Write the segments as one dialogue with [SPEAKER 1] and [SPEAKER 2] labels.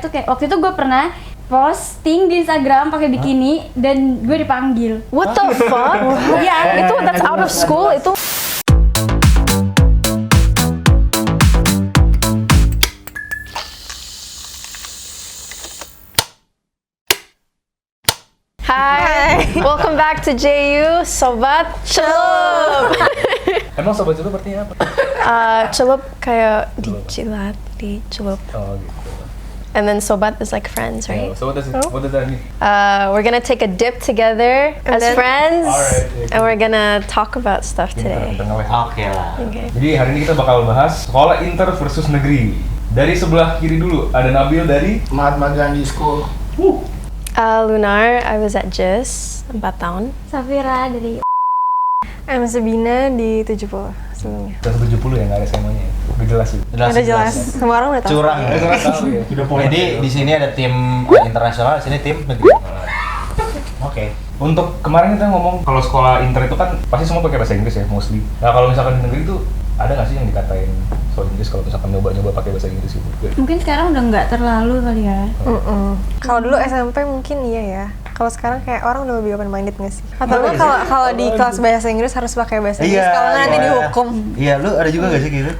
[SPEAKER 1] tuh kayak waktu itu gue pernah posting di Instagram pakai bikini dan gue dipanggil.
[SPEAKER 2] What the fuck?
[SPEAKER 1] Iya,
[SPEAKER 2] itu that's out of school itu. Hi, welcome back to JU Sobat Celup.
[SPEAKER 3] Emang sobat celup artinya apa?
[SPEAKER 2] Celup kayak dijilat, dicelup.
[SPEAKER 3] Oh gitu.
[SPEAKER 2] And then sobat is like friends, right?
[SPEAKER 3] So what does that mean?
[SPEAKER 2] We're gonna take a dip together as friends,
[SPEAKER 3] Alright,
[SPEAKER 2] and we're gonna talk about stuff today.
[SPEAKER 3] Oke
[SPEAKER 4] lah.
[SPEAKER 2] Okay.
[SPEAKER 3] Jadi hari ini kita bakal bahas sekolah inter versus negeri. Dari sebelah kiri dulu ada Nabil dari
[SPEAKER 4] Mahatma Gandhi School.
[SPEAKER 2] Lunar, I was at JIS 4 tahun.
[SPEAKER 1] Safira dari
[SPEAKER 5] I'm Sabina di 70 sebelumnya.
[SPEAKER 3] 170 ya, nggak ada SMA-nya ya? Udah jelas sih.
[SPEAKER 5] Udah jelas, semua orang udah tahu.
[SPEAKER 4] Curang. Jadi di sini ada tim internasional, di sini tim negeri.
[SPEAKER 3] Oke. Untuk kemarin kita ngomong kalau sekolah inter itu kan pasti semua pakai bahasa Inggris ya, mostly. Nah kalau misalkan di negeri itu ada nggak sih yang dikatain soal Inggris kalau misalkan nyoba-nyoba pakai bahasa Inggris gitu?
[SPEAKER 1] mungkin sekarang udah nggak terlalu kali ya.
[SPEAKER 5] Kalau dulu SMP mungkin iya ya. Kalau sekarang kayak orang udah lebih open minded nggak sih? Atau lu kalau di kelas bahasa Inggris harus pakai bahasa Inggris, kalau nggak nanti dihukum.
[SPEAKER 4] Iya, lu ada juga gak sih gitu?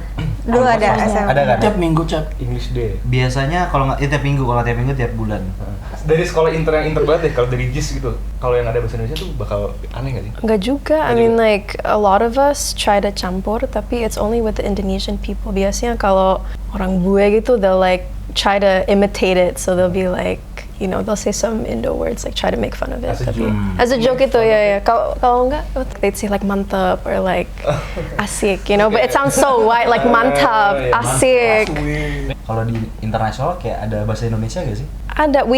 [SPEAKER 5] Dulu ada SMP.
[SPEAKER 4] Ada kan?
[SPEAKER 6] Tiap minggu, Cap.
[SPEAKER 3] English Day.
[SPEAKER 4] Biasanya kalau nggak tiap minggu, kalau tiap minggu tiap bulan.
[SPEAKER 3] Dari sekolah inter yang inter banget deh, kalau dari JIS gitu, kalau yang ada bahasa Indonesia tuh bakal aneh nggak sih?
[SPEAKER 2] Enggak juga. I mean like a lot of us try to campur, tapi it's only with the Indonesian people. Biasanya kalau orang bue gitu, they'll like try to imitate it, so they'll be like, you know, they'll say some Indo words, like try to make fun of it.
[SPEAKER 3] As a joke.
[SPEAKER 2] As a joke itu ya. Kalau enggak, they'd say like mantap or like asik, you know. But it sounds so white, like mantap, asik.
[SPEAKER 4] Kalau di internasional kayak ada bahasa Indonesia gak sih?
[SPEAKER 2] Ada,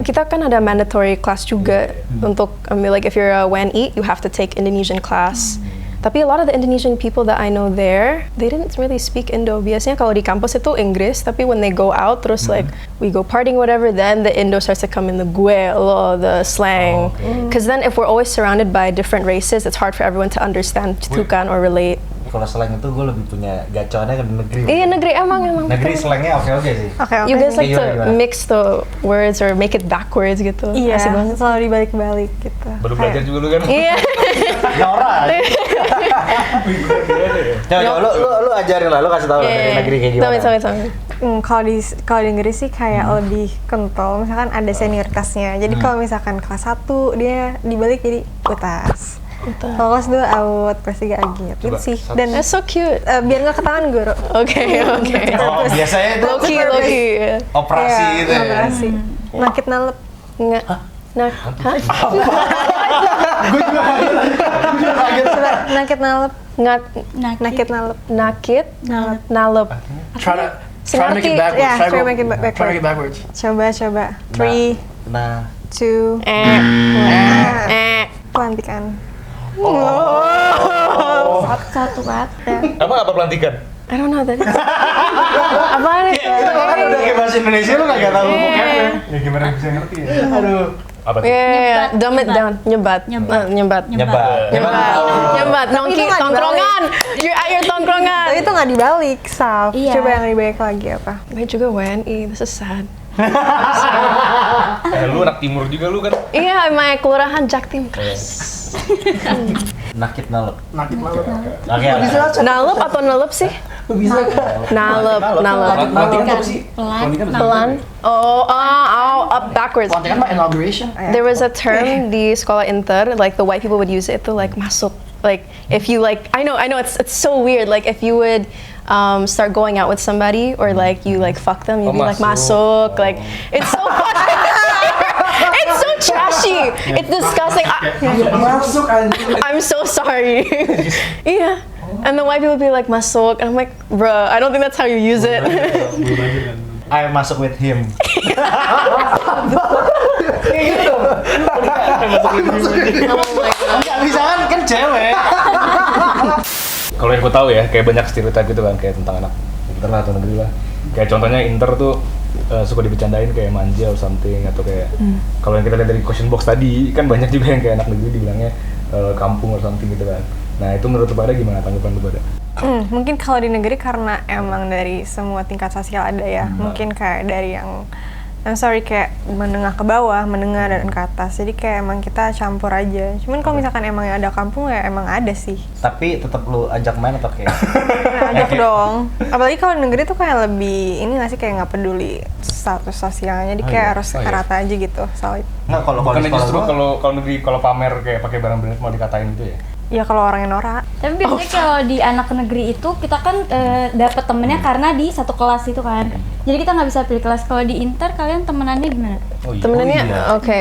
[SPEAKER 2] kita kan ada mandatory class juga untuk, I mean, like if you're a WNI, you have to take Indonesian class. Tapi a lot of the Indonesian people that I know there, they didn't really speak Indo. Biasanya kalau di kampus itu Inggris, tapi when they go out, terus like we go partying whatever, then the Indo starts to come in, the gue, the slang. Because then if we're always surrounded by different races, it's hard for everyone to understand tuh kan or relate.
[SPEAKER 4] Kalau slang itu gue lebih punya gacoannya ke negeri.
[SPEAKER 2] Iya negeri emang.
[SPEAKER 4] Negeri slangnya oke sih.
[SPEAKER 5] Oke.
[SPEAKER 2] You guys like
[SPEAKER 4] Gimana?
[SPEAKER 2] to mix the words or make it backwards gitu.
[SPEAKER 5] Iya,
[SPEAKER 2] Asik banget.
[SPEAKER 5] selalu dibalik-balik gitu.
[SPEAKER 3] Baru belajar juga lu kan?
[SPEAKER 2] Iya.
[SPEAKER 4] Nora. Coba lu ajarin lah, lu kasih tahu dari negeri kayak gimana.
[SPEAKER 2] Tami.
[SPEAKER 5] Kalau di Inggris sih kayak lebih kental, misalkan ada senioritasnya. Jadi kalau misalkan kelas 1 dia dibalik jadi utas. Kalau kelas 2 out, kelas 3 agit gitu sih. Dan
[SPEAKER 2] That's so cute.
[SPEAKER 5] biar nggak ketahuan guru.
[SPEAKER 2] Okay.
[SPEAKER 4] Oh, biasanya itu
[SPEAKER 2] Loki.
[SPEAKER 4] operasi gitu ya.
[SPEAKER 5] Operasi. Nakit nalep.
[SPEAKER 2] Nggak. Nah, hah?
[SPEAKER 5] Nakit nalep.
[SPEAKER 2] Nakit
[SPEAKER 5] nalep.
[SPEAKER 2] nalep.
[SPEAKER 6] Try to make it backwards.
[SPEAKER 5] Yeah, try to make it
[SPEAKER 6] Try to make it backwards.
[SPEAKER 5] Coba. 3,
[SPEAKER 4] Nah,
[SPEAKER 5] 2, pelantikan.
[SPEAKER 1] Satu kata.
[SPEAKER 3] Apa pelantikan?
[SPEAKER 2] I don't know that. Apaan itu?
[SPEAKER 4] kan udah kayak bahasa Indonesia lu nggak tahu vocabnya.
[SPEAKER 3] Ya gimana bisa ngerti ya?
[SPEAKER 4] Aduh.
[SPEAKER 3] Apa tuh?
[SPEAKER 2] Yeah, dumb it down. Nyebat.
[SPEAKER 4] Nyebat.
[SPEAKER 2] Nongki,
[SPEAKER 5] Tapi itu nggak
[SPEAKER 2] tongkrongan. You're at your tongkrongan.
[SPEAKER 5] Tapi itu nggak dibalik, Saf.
[SPEAKER 1] Iya.
[SPEAKER 5] Coba yang dibalik lagi apa?
[SPEAKER 2] Gue juga WNI. This is sad.
[SPEAKER 3] Lu anak timur juga lu kan?
[SPEAKER 2] Iya, my kelurahan Jaktim.
[SPEAKER 4] Nakit nalep.
[SPEAKER 6] Nakit malu.
[SPEAKER 4] Oke.
[SPEAKER 2] Nalep atau nelep sih? Nalep.
[SPEAKER 6] Pelantikan apa sih?
[SPEAKER 2] Pelan. Oh, up backwards.
[SPEAKER 6] Pelantikan mah inauguration.
[SPEAKER 2] There was a term di sekolah inter, like the white people would use it to like masuk. Like if you like, I know, it's so weird. Like if you would start going out with somebody or like you like fuck them, you'd be like masuk. Like it's so funny. It's so trashy. It's disgusting.
[SPEAKER 6] Masuk anjing.
[SPEAKER 2] I'm so sorry. Yeah. And the white people would be like masuk, and I'm like, bruh, I don't think that's how you use it.
[SPEAKER 4] I masuk with him.
[SPEAKER 2] Oh my god.
[SPEAKER 4] Enggak bisa kan cewek.
[SPEAKER 3] Kalau yang gue tahu ya, kayak banyak stereotip gitu kan, kayak tentang anak inter lah atau negeri lah. Kayak contohnya inter tuh suka dibecandain kayak manja or something, atau kayak kalau yang kita lihat dari question box tadi kan banyak juga yang kayak anak negeri dibilangnya kampung or something gitu kan. Nah itu menurut lu pada gimana tanggapan lu pada?
[SPEAKER 5] Mungkin kalau di negeri karena emang dari semua tingkat sosial ada ya. Mungkin kayak dari yang I'm sorry kayak menengah ke bawah, menengah dan ke atas. Jadi kayak emang kita campur aja. Cuman kalau misalkan emang ada kampung ya emang ada sih.
[SPEAKER 4] Tapi tetap lu ajak main atau kayak?
[SPEAKER 5] Nah, ajak dong. Apalagi kalau negeri tuh kayak lebih ini nggak sih kayak nggak peduli status sosialnya. Jadi kayak harus rata aja gitu. Solid.
[SPEAKER 4] Nggak, kalau
[SPEAKER 3] Bukan
[SPEAKER 4] di sekolah
[SPEAKER 3] justru
[SPEAKER 4] gua-
[SPEAKER 3] kalau negeri kalau pamer kayak pakai barang branded mau dikatain gitu ya.
[SPEAKER 5] Ya kalau orangnya norak.
[SPEAKER 1] Tapi biasanya kalau di anak negeri itu kita kan dapet temennya karena di satu kelas itu kan. Jadi kita nggak bisa pilih kelas. Kalau di inter kalian temenannya gimana?
[SPEAKER 3] Oh iya.
[SPEAKER 2] Temenannya, oke,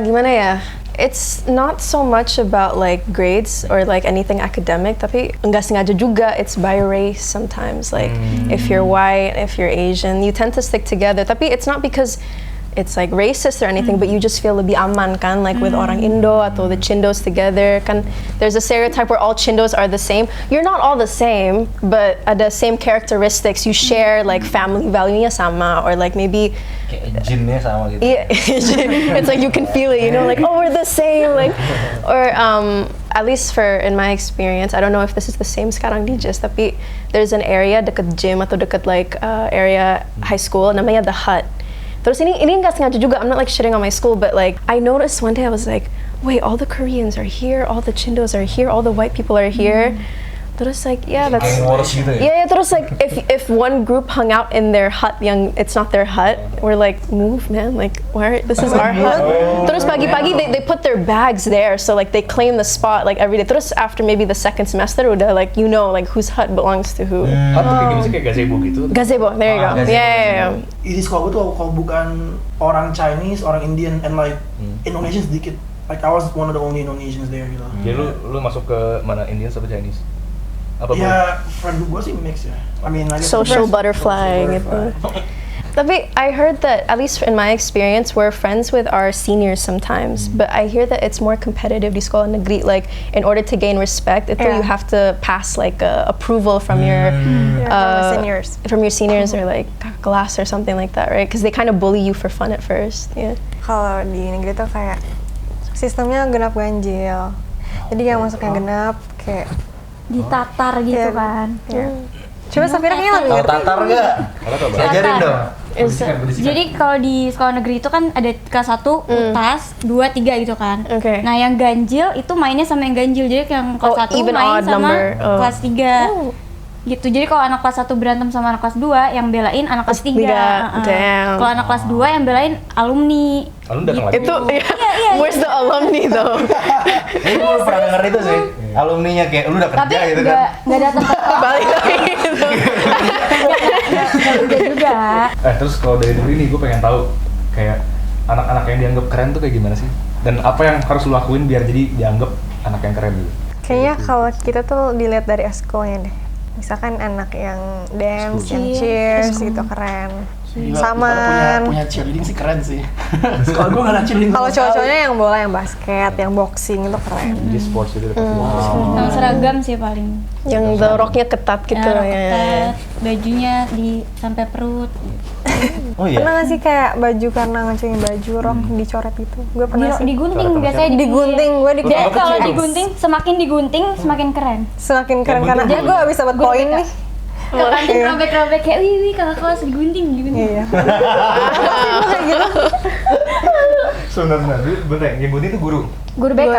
[SPEAKER 2] gimana ya? It's not so much about like grades or like anything academic, tapi nggak sengaja juga. It's by race sometimes. Like if you're white, if you're Asian, you tend to stick together. Tapi it's not because it's like racist or anything, but you just feel lebih aman kan, like with orang Indo atau the Chindos together kan. There's a stereotype where all Chindos are the same. You're not all the same, but ada same characteristics. You share like family value-nya sama, or like maybe
[SPEAKER 4] kayak jinnya sama gitu.
[SPEAKER 2] yeah, it's like you can feel it, you know, like oh we're the same, like, or at least for in my experience, I don't know if this is the same sekarang di JIS, tapi there's an area dekat gym atau dekat like area high school namanya The Hut. Terus ini nggak sengaja juga, I'm not like shitting on my school, but like I noticed one day I was like, wait, all the Koreans are here, all the Chindos are here, all the white people are here. Terus like, yeah, that's
[SPEAKER 4] Gang wars gitu ya?
[SPEAKER 2] yeah. Terus like, if one group hung out in their hut, yang it's not their hut, we're like, move, man, like, where? This is our hut. Terus pagi-pagi they put their bags there, so like they claim the spot like every day. Terus after maybe the second semester, udah like you know like whose hut belongs to who.
[SPEAKER 3] Hot tuh kayak gimana sih, kayak gazebo gitu?
[SPEAKER 2] Gazebo, there you go.
[SPEAKER 4] gazebo.
[SPEAKER 2] Yeah.
[SPEAKER 6] Di sekolah gue tuh kalau bukan orang Chinese, orang Indian, and like Indonesian sedikit. Like I was one of the only Indonesians there gitu.
[SPEAKER 3] Jadi lu masuk ke mana, Indian atau Chinese? Apa
[SPEAKER 6] Ya, friend gue sih mix ya. I mean, I guess
[SPEAKER 2] Social
[SPEAKER 6] the best-
[SPEAKER 2] butterfly
[SPEAKER 6] social
[SPEAKER 2] gitu.
[SPEAKER 6] butterfly.
[SPEAKER 2] Tapi I heard that, at least in my experience, we're friends with our seniors sometimes, but I hear that it's more competitive di sekolah negeri. Like, in order to gain respect, itu
[SPEAKER 5] Yeah.
[SPEAKER 2] you have to pass like approval from your
[SPEAKER 5] Seniors.
[SPEAKER 2] from your seniors or like kakak kelas or something like that, right? Because they kind of bully you for fun at first. Yeah.
[SPEAKER 5] Kalau di negeri tuh kayak sistemnya genap ganjil. Jadi yang masuknya genap kayak
[SPEAKER 1] Ditatar gitu
[SPEAKER 5] Iya.
[SPEAKER 1] kan.
[SPEAKER 5] ya. Coba Safira kayaknya lebih
[SPEAKER 4] Tahu
[SPEAKER 5] ngerti.
[SPEAKER 4] tatar nggak? Diajarin dong.
[SPEAKER 1] Jadi kalau di sekolah negeri itu kan ada kelas 1, UTAS, 2, 3 gitu kan.
[SPEAKER 2] Oke.
[SPEAKER 1] Nah yang ganjil itu mainnya sama yang ganjil. Jadi yang kelas 1
[SPEAKER 2] even
[SPEAKER 1] main
[SPEAKER 2] odd
[SPEAKER 1] sama
[SPEAKER 2] number. Oh.
[SPEAKER 1] kelas 3. Gitu. Jadi kalau anak kelas 1 berantem sama anak kelas 2, yang belain anak kelas 3.
[SPEAKER 2] Damn.
[SPEAKER 1] Kalau anak kelas 2 yang belain alumni.
[SPEAKER 3] Alun datang lagi.
[SPEAKER 2] Itu, where's the alumni though?
[SPEAKER 4] Gue pernah denger itu sih. Alumninya kayak lu udah
[SPEAKER 1] Tapi
[SPEAKER 4] kerja gitu kan.
[SPEAKER 1] nggak datang ke
[SPEAKER 2] Balik lagi gitu.
[SPEAKER 1] kerja juga.
[SPEAKER 3] Terus kalau dari negeri nih, gue pengen tahu kayak anak-anak yang dianggap keren tuh kayak gimana sih? Dan apa yang harus lu lakuin biar jadi dianggap anak yang keren gitu?
[SPEAKER 5] Kayaknya kalau kita tuh dilihat dari eskulnya deh. Misalkan anak yang dance, yang cheers gitu keren.
[SPEAKER 6] Gila,
[SPEAKER 5] Saman.
[SPEAKER 6] punya cheerleading sih keren sih. Sekolah gue nggak ada cheerleading.
[SPEAKER 5] Kalau
[SPEAKER 6] sama sekali.
[SPEAKER 5] cowok-cowoknya yang bola, yang basket, yang boxing itu keren.
[SPEAKER 3] Jadi sports gitu pasti.
[SPEAKER 1] Sama seragam sih paling.
[SPEAKER 2] Yang the rocknya ketat gitu
[SPEAKER 1] Ya,
[SPEAKER 2] ya.
[SPEAKER 1] ketat, bajunya di sampai perut.
[SPEAKER 4] Oh iya.
[SPEAKER 5] Pernah nggak sih kayak baju karena ngecengin baju rok dicoret gitu? Gue pernah sih.
[SPEAKER 1] Digunting biasanya
[SPEAKER 5] Digunting, gue
[SPEAKER 1] Jadi
[SPEAKER 5] digunting.
[SPEAKER 1] kalau digunting, semakin digunting semakin keren.
[SPEAKER 5] Semakin keren karena
[SPEAKER 3] bentuk
[SPEAKER 5] gue habis dapat
[SPEAKER 1] Guru
[SPEAKER 5] poin
[SPEAKER 1] BK.
[SPEAKER 5] nih.
[SPEAKER 1] Ke kantin robek-robek kayak wih kakak kelas digunting.
[SPEAKER 5] Iya.
[SPEAKER 3] Sebenarnya, bener, yang gunting itu guru.
[SPEAKER 1] Guru BK.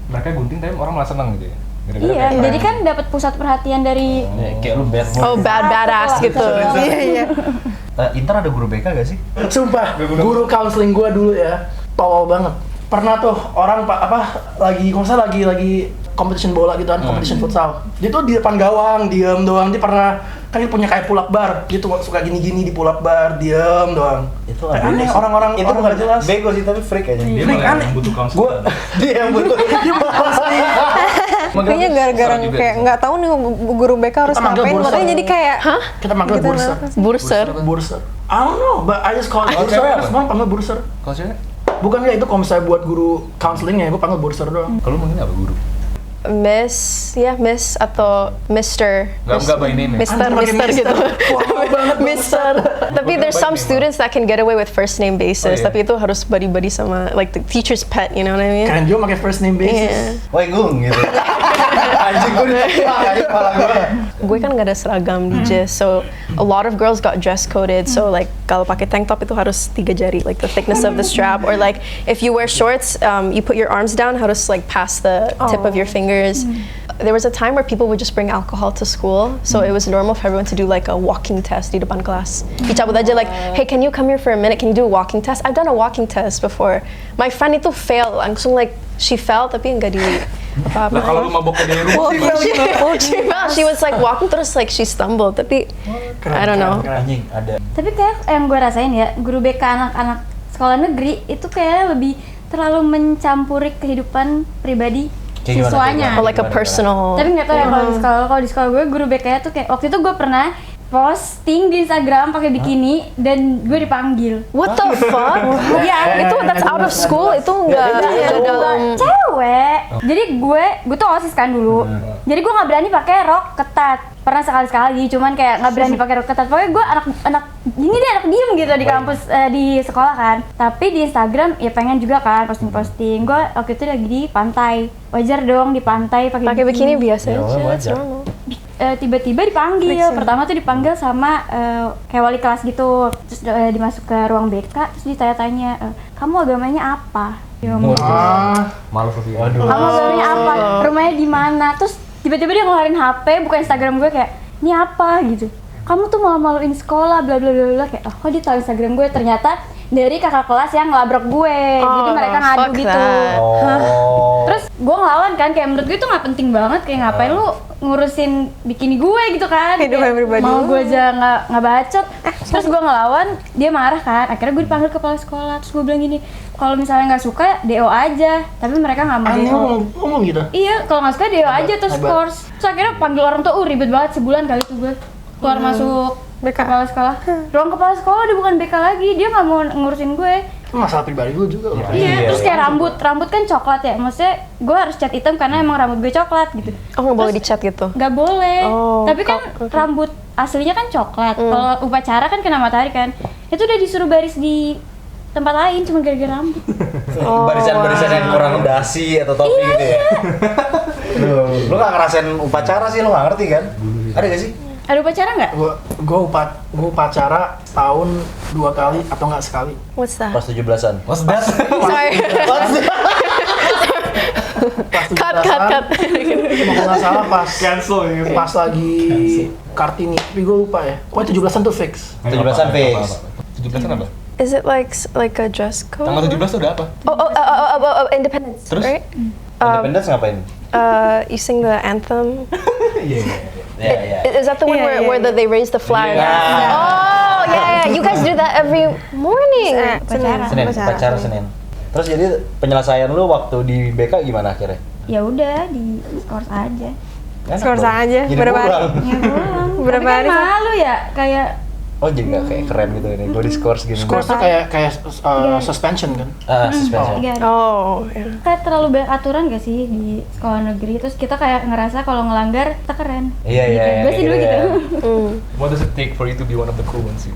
[SPEAKER 3] Mereka gunting tapi orang malah seneng gitu ya. Gara-gara
[SPEAKER 1] Iya,
[SPEAKER 3] kayak
[SPEAKER 1] jadi kan dapat pusat perhatian dari
[SPEAKER 4] Ya, kayak lu bad boy.
[SPEAKER 2] Oh, badass gitu.
[SPEAKER 5] Iya, iya.
[SPEAKER 4] Inter ada guru BK gak sih?
[SPEAKER 6] Sumpah, guru counseling gue dulu ya, tolol banget. Pernah tuh orang lagi, kalau nggak salah lagi competition bola gitu kan, competition futsal. Dia tuh di depan gawang, diem doang. Dia pernah, kan dia punya kayak pull-up bar. Dia tuh suka gini-gini di pull-up bar, diem doang.
[SPEAKER 4] Itu
[SPEAKER 6] Kayak
[SPEAKER 4] ada
[SPEAKER 6] aneh,
[SPEAKER 4] sih.
[SPEAKER 6] orang-orang
[SPEAKER 4] itu
[SPEAKER 6] orang
[SPEAKER 4] bukan
[SPEAKER 6] nggak jelas.
[SPEAKER 4] bego sih tapi freak aja.
[SPEAKER 3] Dia
[SPEAKER 6] Freak,
[SPEAKER 3] malah
[SPEAKER 6] aneh.
[SPEAKER 3] yang butuh
[SPEAKER 6] Gua,
[SPEAKER 3] counseling.
[SPEAKER 6] dia yang butuh, dia malas nih.
[SPEAKER 5] Kayaknya gara-gara kayak nggak tahu nih guru BK harus
[SPEAKER 6] Kita manggil
[SPEAKER 5] ngapain,
[SPEAKER 6] bursa.
[SPEAKER 5] makanya jadi kayak
[SPEAKER 6] Kita manggil
[SPEAKER 5] Gitu,
[SPEAKER 6] burser.
[SPEAKER 5] kenapa sih?
[SPEAKER 2] Burser.
[SPEAKER 6] Burser. I don't know, but I just call it burser.
[SPEAKER 4] cewek apa?
[SPEAKER 6] Semua panggil burser.
[SPEAKER 3] Kalau cewek,
[SPEAKER 6] Bukan ya itu kalau misalnya buat guru counselingnya, gue panggil burser doang.
[SPEAKER 3] kalau mungkin apa guru?
[SPEAKER 2] Miss atau Mister.
[SPEAKER 3] Nggak by name ya?
[SPEAKER 2] Mister gitu. Mister. Tapi there's some students that can get away with first name basis.
[SPEAKER 3] iya.
[SPEAKER 2] Tapi itu harus buddy sama like the teacher's pet, you know what I mean?
[SPEAKER 6] Keren juga pakai first name basis.
[SPEAKER 2] Yeah.
[SPEAKER 4] Woi Gung gitu. Anjing gue ditebak aja kepala gue.
[SPEAKER 2] Gue kan gak ada seragam di JIS, so a lot of girls got dress coded. So like kalau pakai tank top itu harus 3 jari, like the thickness of the strap, or like if you wear shorts, you put your arms down, harus like past the tip of your fingers. There was a time where people would just bring alcohol to school, so it was normal for everyone to do like a walking test di depan kelas. Dicabut aja like, hey, can you come here for a minute? Can you do a walking test? I've done a walking test before. My friend itu fail, langsung like she fell tapi nggak di
[SPEAKER 3] Nah kalau lu maboknya dari rumah
[SPEAKER 2] she fell. She was like walking terus like she stumbled tapi I don't know.
[SPEAKER 4] Anjing ada.
[SPEAKER 1] Tapi kayak yang gue rasain ya, guru BK anak-anak sekolah negeri itu kayak lebih terlalu mencampuri kehidupan pribadi
[SPEAKER 4] Kayak gimana,
[SPEAKER 1] siswanya.
[SPEAKER 2] Or like a personal.
[SPEAKER 1] Tapi nggak tahu ya kalau di sekolah gue guru BK-nya tuh kayak waktu itu gue pernah posting di Instagram pakai bikini dan gue dipanggil.
[SPEAKER 2] What the fuck?
[SPEAKER 1] Iya,
[SPEAKER 2] Itu that's out of school, itu nggak dalam.
[SPEAKER 1] Cewek. Jadi gue tuh OSIS kan dulu. Jadi gue nggak berani pakai rok ketat. Pernah sekali-sekali, cuman kayak nggak berani pakai rok ketat. Pokoknya gue anak gini deh, anak diem gitu di kampus di sekolah kan. Tapi di Instagram ya pengen juga kan posting-posting. Gue waktu itu lagi di pantai. Wajar dong di pantai pakai
[SPEAKER 2] Bikini biasa
[SPEAKER 4] Ya,
[SPEAKER 2] aja, that's
[SPEAKER 4] wajar.
[SPEAKER 2] normal.
[SPEAKER 1] Tiba-tiba dipanggil. Pertama tuh dipanggil sama kayak wali kelas gitu. Terus dimasuk ke ruang BK, terus ditanya-tanya, kamu agamanya apa? Ya,
[SPEAKER 3] malu Sofia.
[SPEAKER 4] Waduh.
[SPEAKER 1] kamu agamanya apa? Rumahnya di mana? Terus tiba-tiba dia ngeluarin HP, buka Instagram gue kayak, ini apa gitu. Kamu tuh malu-maluin sekolah, bla bla bla bla. Kayak, oh kok dia tahu Instagram gue? Ternyata dari kakak kelas yang ngelabrak gue. Jadi mereka ngadu
[SPEAKER 2] fuck
[SPEAKER 1] gitu.
[SPEAKER 2] that.
[SPEAKER 4] Oh.
[SPEAKER 1] Terus gue ngelawan kan, kayak menurut gue itu nggak penting banget, kayak ngapain lu ngurusin bikini gue gitu kan.
[SPEAKER 5] Kehidupan
[SPEAKER 1] Kayak
[SPEAKER 5] pribadi
[SPEAKER 1] mau
[SPEAKER 5] lu.
[SPEAKER 1] gue aja nggak bacot. Terus gue ngelawan, dia marah kan. Akhirnya gue dipanggil kepala sekolah. Terus gue bilang gini, kalau misalnya nggak suka DO aja. Tapi mereka nggak mau
[SPEAKER 6] Aneh
[SPEAKER 1] DO.
[SPEAKER 6] ngomong gitu.
[SPEAKER 1] Iya, kalau nggak suka DO aja terus
[SPEAKER 6] hebat.
[SPEAKER 1] course. Terus akhirnya panggil orang tuh, ribet banget sebulan kali tuh gue keluar masuk
[SPEAKER 5] BK.
[SPEAKER 1] kepala sekolah. Ruang kepala sekolah udah bukan BK lagi, dia nggak mau ngurusin gue.
[SPEAKER 6] Itu masalah pribadi gue juga loh.
[SPEAKER 1] Iya, terus kayak rambut kan coklat ya. Maksudnya gue harus cat hitam karena emang rambut gue coklat gitu.
[SPEAKER 2] Oh nggak boleh dicat gitu.
[SPEAKER 1] Nggak boleh.
[SPEAKER 2] Oh,
[SPEAKER 1] Tapi kan rambut aslinya kan coklat. Kalau upacara kan kena matahari kan. Itu udah disuruh baris di tempat lain cuma gara-gara rambut.
[SPEAKER 4] Barisan-barisan yang kurang dasi atau topi gitu ya. Lu gak ngerasain upacara sih, lu gak ngerti kan? Ada gak sih?
[SPEAKER 1] Ada upacara nggak?
[SPEAKER 6] Gue upacara setahun 2 kali atau nggak sekali.
[SPEAKER 2] What's that?
[SPEAKER 4] Pas 17-an.
[SPEAKER 3] What's that?
[SPEAKER 2] Sorry.
[SPEAKER 6] Pas
[SPEAKER 2] cut.
[SPEAKER 6] Kalau nggak salah pas
[SPEAKER 3] Cancel ya.
[SPEAKER 6] pas lagi Kartini, tapi gue lupa ya. Pokoknya 17-an tuh fix.
[SPEAKER 4] 17-an fix.
[SPEAKER 3] 17-an apa?
[SPEAKER 2] Is it like a dress code?
[SPEAKER 3] Tanggal 17 tuh udah apa?
[SPEAKER 2] Independence.
[SPEAKER 3] Terus?
[SPEAKER 2] Right?
[SPEAKER 4] Independence ngapain?
[SPEAKER 2] You sing the anthem.
[SPEAKER 4] Iya.
[SPEAKER 2] Is that the one where they raise the flag?
[SPEAKER 4] Yeah.
[SPEAKER 2] Oh yeah. You guys do that every morning.
[SPEAKER 4] Senin, upacara Senin. Terus jadi penyelesaian lu waktu di BK gimana akhirnya?
[SPEAKER 1] Ya udah di skors aja.
[SPEAKER 4] Enak
[SPEAKER 5] Skor
[SPEAKER 4] dong.
[SPEAKER 5] aja,
[SPEAKER 4] Jadi
[SPEAKER 5] berapa hari?
[SPEAKER 4] pulang.
[SPEAKER 1] Ya pulang.
[SPEAKER 5] Berapa
[SPEAKER 1] Tapi kan
[SPEAKER 5] hari, Sa?
[SPEAKER 1] malu ya, kayak
[SPEAKER 4] Oh jadi gak kayak keren gitu ini, gue di scores gini.
[SPEAKER 6] Scoresnya kayak suspension kan.
[SPEAKER 4] Suspension.
[SPEAKER 1] Iya.
[SPEAKER 2] Oh yeah.
[SPEAKER 1] Kayak terlalu banyak aturan gak sih di sekolah negeri? Terus kita kayak ngerasa kalau ngelanggar kita keren.
[SPEAKER 4] Iya.
[SPEAKER 1] Gue sih dulu gitu.
[SPEAKER 3] What does it take for you to be one of the cool ones?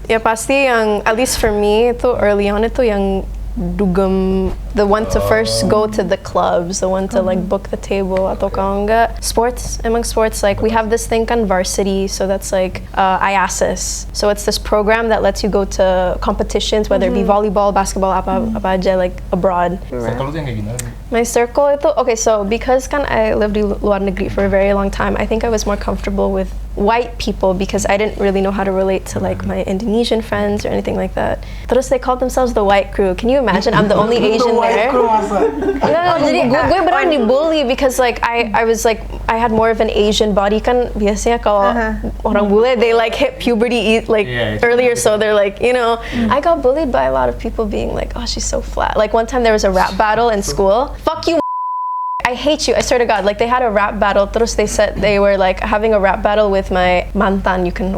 [SPEAKER 2] Ya pasti yang at least for me itu early on itu yang dugem, the one to first go to the clubs, the one to like book the table atau kalau enggak sports, emang sports like we have this thing kan varsity, so that's like IASIS, so it's this program that lets you go to competitions whether it be volleyball, basketball, apa aja like abroad.
[SPEAKER 3] Circle lu tuh yang kayak gimana?
[SPEAKER 2] My circle itu okay, so because kan I lived di luar negeri for a very long time, I think I was more comfortable with white people because I didn't really know how to relate to like my Indonesian friends or anything like that. Terus they called themselves the white crew. Can you imagine? I'm the only Asian there. No, jadi gue beneran dibully because like I was like I had more of an Asian body kan biasanya kalau orang bule they like hit puberty like earlier, so they're like I got bullied by a lot of people being like, oh she's so flat. Like one time there was a rap battle in school. Fuck you. I hate you. I swear to God. Like they had a rap battle. Terus they said they were like having a rap battle with my mantan. You can